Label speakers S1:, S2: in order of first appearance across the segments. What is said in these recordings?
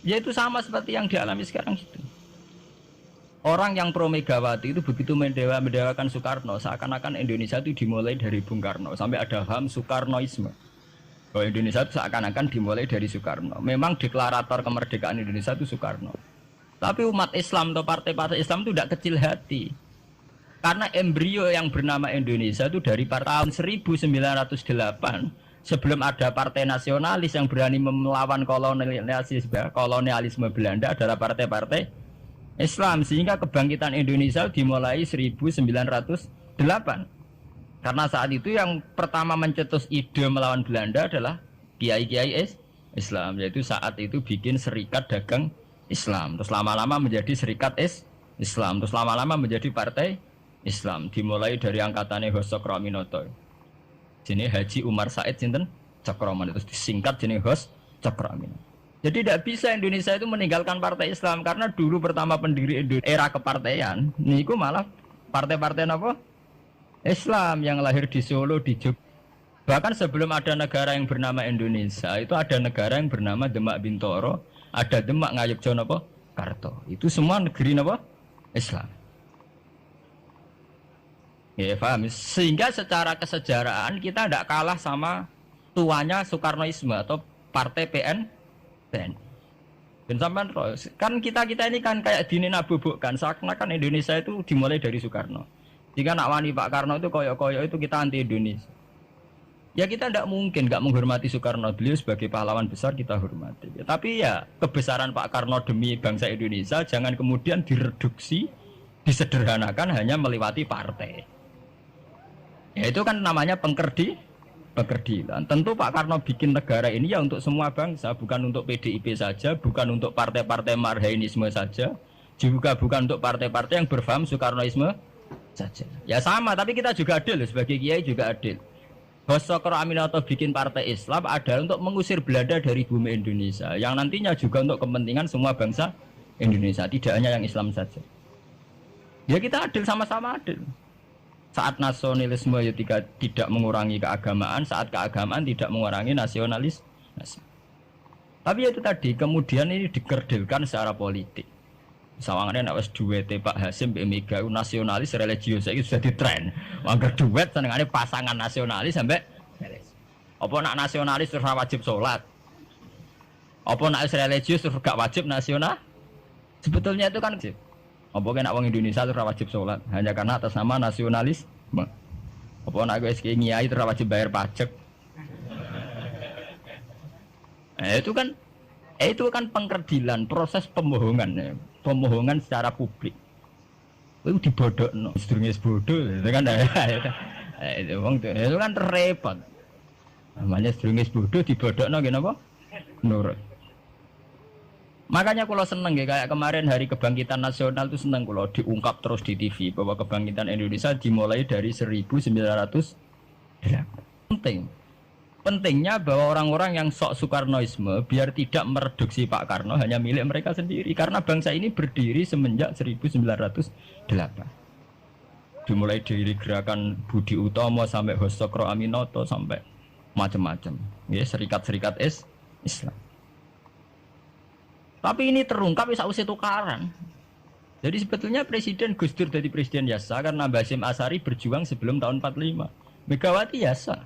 S1: Ya itu sama seperti yang dialami sekarang itu. Orang yang pro Megawati itu begitu mendewakan Soekarno, seakan-akan Indonesia itu dimulai dari Bung Karno, sampai ada ham Soekarnoisme. Bahwa Indonesia itu seakan-akan dimulai dari Soekarno. Memang deklarator kemerdekaan Indonesia itu Soekarno. Tapi umat Islam atau partai-partai Islam itu tidak kecil hati. Karena embrio yang bernama Indonesia itu dari tahun 1908, sebelum ada partai nasionalis yang berani melawan kolonialisme Belanda adalah partai-partai Islam. Sehingga kebangkitan Indonesia dimulai 1908. Karena saat itu yang pertama mencetus ide melawan Belanda adalah kiai-kiai Islam. Yaitu saat itu bikin serikat dagang Islam. Terus lama-lama menjadi serikat Islam. Terus lama-lama menjadi partai Islam. Dimulai dari angkatannya Hos Cokroaminoto. Jenis Haji Umar Said sinten Cokroman, itu disingkat jenis Hos Cokroaminoto. Jadi tidak bisa Indonesia itu meninggalkan partai Islam, karena dulu pertama pendiri era kepartaian niku malah partai-partai apa? Islam yang lahir di Solo, di Jogja. Bahkan sebelum ada negara yang bernama Indonesia, itu ada negara yang bernama Demak Bintoro, ada Demak Ngayogyakarta. Itu semua negeri apa? Islam. Ya paham. Sehingga secara kesejarahan kita tidak kalah sama tuanya Soekarnoisme atau partai PN. Dan sampai kan kita ini kan kayak dinabubukkan seakan-akan Indonesia itu dimulai dari Soekarno. Jika nak wani Pak Karno itu koyok-koyok itu kita anti Indonesia. Ya kita tidak mungkin nggak menghormati Soekarno. Beliau sebagai pahlawan besar kita hormati. Ya, tapi ya kebesaran Pak Karno demi bangsa Indonesia jangan kemudian direduksi, disederhanakan hanya melewati partai. Ya itu kan namanya pengkerdilan. Tentu Pak Karno bikin negara ini ya untuk semua bangsa, bukan untuk PDIP saja, bukan untuk partai-partai marhainisme saja, juga bukan untuk partai-partai yang berfaham Soekarnoisme saja. Ya sama, tapi kita juga adil sebagai kiai juga adil. Hos Cokroaminoto bikin partai Islam adalah untuk mengusir Belanda dari bumi Indonesia, yang nantinya juga untuk kepentingan semua bangsa Indonesia, tidak hanya yang Islam saja. Ya kita adil, sama-sama adil. Saat nasionalisme ya tidak mengurangi keagamaan, saat keagamaan tidak mengurangi nasionalis. Tapi itu tadi kemudian ini dikerdilkan secara politik. Sawangannya nak wes duet Pak Hasim Mbak Mega nasionalis religius itu sudah ditren. Angger duet senengane pasangan nasionalis sampai apa nak nasionalis terus wajib sholat. Apa nak religius terus gak wajib nasional? Sebetulnya itu kan wajib. Apa kena wong Indonesia terus wajib sholat hanya karena atas nama nasionalis? Apa nak gue kiai terus wajib bayar pajak? Itu kan pengkerdilan, proses pembohongan ya. Pembohongan secara publik. Itu dibodokno, sedurunge bodoh, itu kan itu kan repot. Namanya sedurunge bodoh dibodokno nggih napa? Nurut. Makanya kalau seneng ya, kayak kemarin Hari Kebangkitan Nasional itu seneng kalau diungkap terus di TV bahwa kebangkitan Indonesia dimulai dari 1908. Pentingnya bahwa orang-orang yang sok Soekarnoisme biar tidak mereduksi Pak Karno hanya milik mereka sendiri, karena bangsa ini berdiri semenjak 1908. Dimulai dari gerakan Budi Utomo sampai Hos Cokroaminoto sampai macam-macam, ya serikat-serikat Islam. Tapi ini terungkap sausé tukaran. Jadi sebetulnya Presiden Gus Dur jadi presiden biasa karena Basim Asari berjuang sebelum tahun 45. Megawati biasa.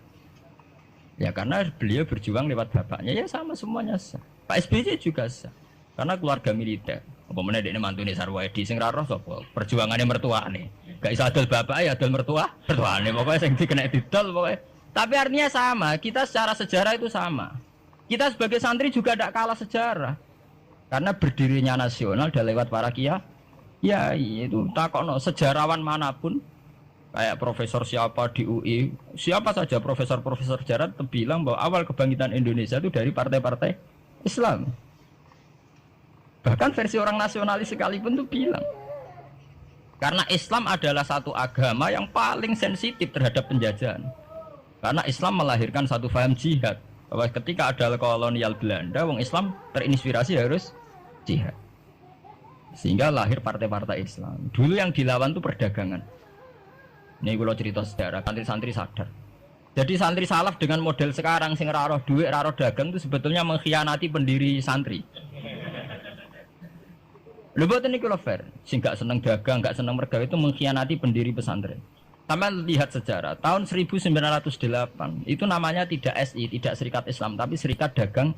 S1: Ya karena beliau berjuang lewat bapaknya, ya sama semuanya sah. Pak SBY juga sah. Karena keluarga militer. Apa meneh dekne mantune Sarwaedi sing ra roh sapa? Perjuangannya mertuane. Gak iso adol bapak ya adol mertuane pokoknya sing dikena didol pokoknya. Tapi artinya sama, kita secara sejarah itu sama. Kita sebagai santri juga tidak kalah sejarah. Karena berdirinya nasional udah lewat para kiai. Ya itu takokno sejarawan manapun kayak profesor siapa di UI, siapa saja profesor-profesor sejarah bilang bahwa awal kebangkitan Indonesia itu dari partai-partai Islam. Bahkan versi orang nasionalis sekalipun tuh bilang karena Islam adalah satu agama yang paling sensitif terhadap penjajahan. Karena Islam melahirkan satu faham jihad, bahwa ketika ada kolonial Belanda, wong Islam terinspirasi harus jihad. Sehingga lahir partai-partai Islam. Dulu yang dilawan tuh perdagangan. Ini kalau cerita sejarah, santri-santri sadar. Jadi santri salaf dengan model sekarang sing raro duit, raro dagang itu sebetulnya mengkhianati pendiri santri. Lho mboten niku lho fair. Sing gak seneng dagang, gak seneng mergawe itu mengkhianati pendiri pesantren. Sama lihat sejarah, tahun 1908 itu namanya tidak SI, tidak Serikat Islam, tapi Serikat Dagang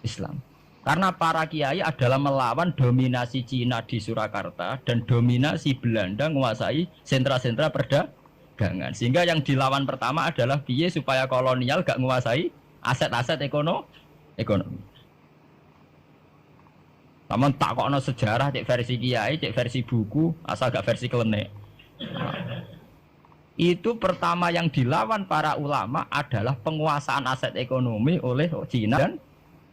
S1: Islam. Karena para kiai adalah melawan dominasi Cina di Surakarta dan dominasi Belanda menguasai sentra-sentra perdagangan. Sehingga yang dilawan pertama adalah piye supaya kolonial gak menguasai aset-aset ekonomi. Namun tak kok sejarah, cek versi kiai, cek versi buku, asal gak versi klenek. Itu pertama yang dilawan para ulama adalah penguasaan aset ekonomi oleh Cina dan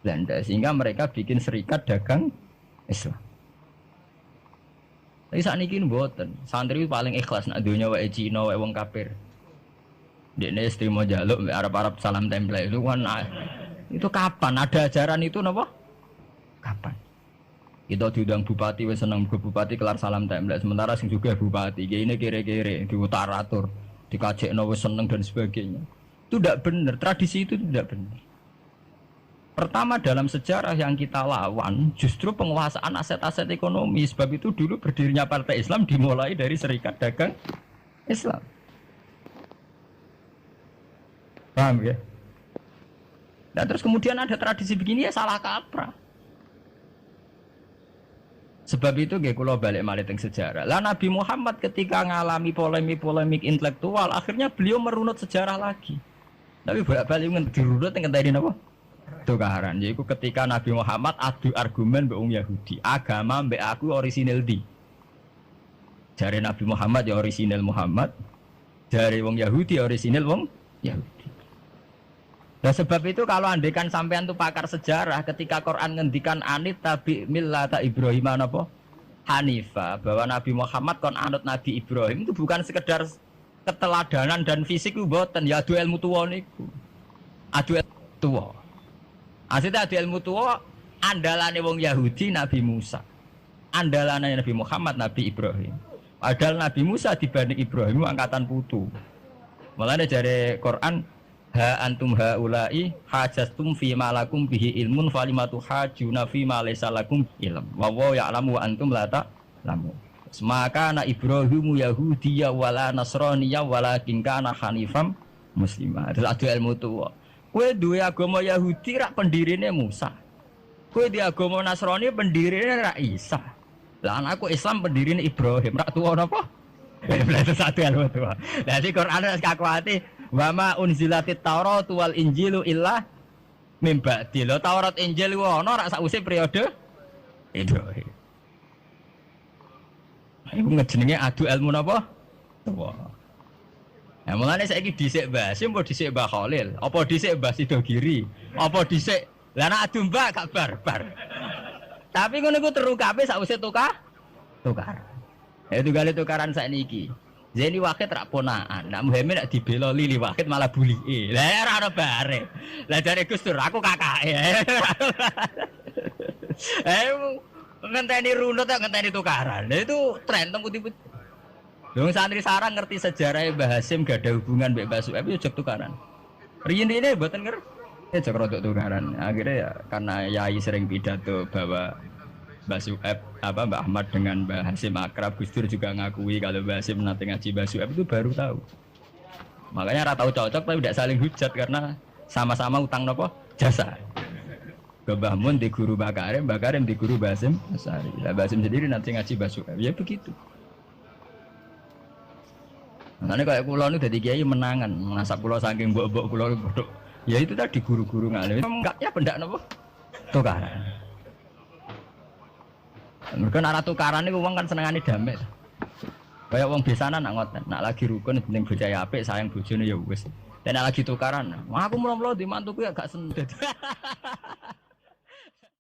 S1: Belanda, sehingga mereka bikin Serikat Dagang Islam. Tapi saat ini mboten, santri paling ikhlas nak dunia wae Cina wae wong kafir. Dekne istrimo jaluk Arab-Arab salam tempel itu kan itu kapan ada ajaran itu napa? Kapan? Kita diundang bupati wis seneng bupati kelar salam tempel, sementara sing juga bupati ini kere-kere diutaratur, dikajekno wis seneng dan sebagainya. Itu tidak benar, tradisi itu tidak benar. Pertama dalam sejarah yang kita lawan justru penguasaan aset-aset ekonomi. Sebab itu dulu berdirinya Partai Islam dimulai dari Serikat Dagang Islam. Paham ya? Nah terus kemudian ada tradisi begini ya salah kaprah. Sebab itu nggih kula balik malih teng sejarah. Lah Nabi Muhammad ketika ngalami polemik intelektual, akhirnya beliau merunut sejarah lagi. Tapi balik dirunut ngenteni napa? Tukaran. Yaiku ketika Nabi Muhammad adu argumen mbek wong Yahudi. Agama mbek aku orisinil di. Jare Nabi Muhammad ya orisinil Muhammad. Jare wong Yahudi orisinil wong Yahudi. Nah sebab itu kalau andekan sampean tuh pakar sejarah ketika Quran ngendikan anit tabi millata Ibrahim apa? Hanifah, bahwa Nabi Muhammad kon anut Nabi Ibrahim itu bukan sekedar keteladanan dan fisik ku mboten ya adu ilmu tuwa niku. Adu ilmu tuwa. Asite adu ilmu tuwa andalane wong Yahudi Nabi Musa. Andalane Nabi Muhammad Nabi Ibrahim. Padahal Nabi Musa dibanding Ibrahim angkatan putu. Mulane jare Quran ha antum haula'i hajastum fi ma lakum bihi ilmun falimatu hajuna fi ma laysa lakum ilm wa wa ya'lamu wa antum la ta'lamun. Maka na Ibrahimu Yahudiyya wala Nasraniyya walakin kana hanifam muslimah. Terus adu ilmu tuwa. Kowe duwe agama Yahudi rak pendirine Musa. Kowe di agama Nasrani pendirine rak Isa. Lah anakku Islam pendirine Ibrahim rak tuwa napa? Berarti satu ilmu tuwa. Lah di Quran wis kakuati wa ma unzilatit Taurat wal Injilu illa mim ba'di. Lho Taurat Injil ku ana rak sakwise periode Ibrahim. Iku ngejenenge adu ilmu napa? Tuwa. Nah mulane saiki dhisik Mbah Hasyim apa dhisik Mbah Khalil? Apa dhisik Mbah Sidogiri? Apa dhisik lah nek adu Mbah gak barbar. Tapi ngono iku terukape sakwise tukar. Ya tugale tukaran sakniki. Zeni Wahid rak ponaan. Nak Muhammad nak dibela Lili Wahid malah bulike. Lah ora ono bare. Lah jare Gus Dur aku kakake. Ngenteni runut tak ngenteni tukaran. Lah itu tren teng putih-putih. Dong santri sarang ngerti sejarah Mbah Hasyim gak ada hubungan mbek Mbah Su'aib yo jek tukaran. Riyen ini mboten ngerti. Ya jek rodok tukaran. Akhirnya ya karena yai sering pidato bahwa Mbah Su'aib Mbah Ahmad dengan Mbah Hasyim akrab, Gus Dur juga ngakui kalau Mbah Hasyim nanti ngaji Mbah Su'aib itu baru tahu. Makanya ora tahu cocok tapi tidak saling hujat karena sama-sama utang nopo jasa. Mbah Mun di guru Mbah Karim di guru Mbah Hasyim Asari. Lah Mbah Hasyim sendiri nanti ngaji Mbah Su'aib. Ya begitu. Nah, ini kayak pulau ini dari kiai menangan, menasap pulau saking mbok-mbok pulau bodoh. Ya itu tadi guru-guru ngalim. Enggak ya pendak nopo tukaran. Mereka arah tukaran itu uang kan senengane damai. Kayak uang biasana nak ngoten, nak lagi rukun penting bocah apik sayang bojone ya wis. Dan nak lagi tukaran, aku mulo-mulo di mantuku ya gak seneng.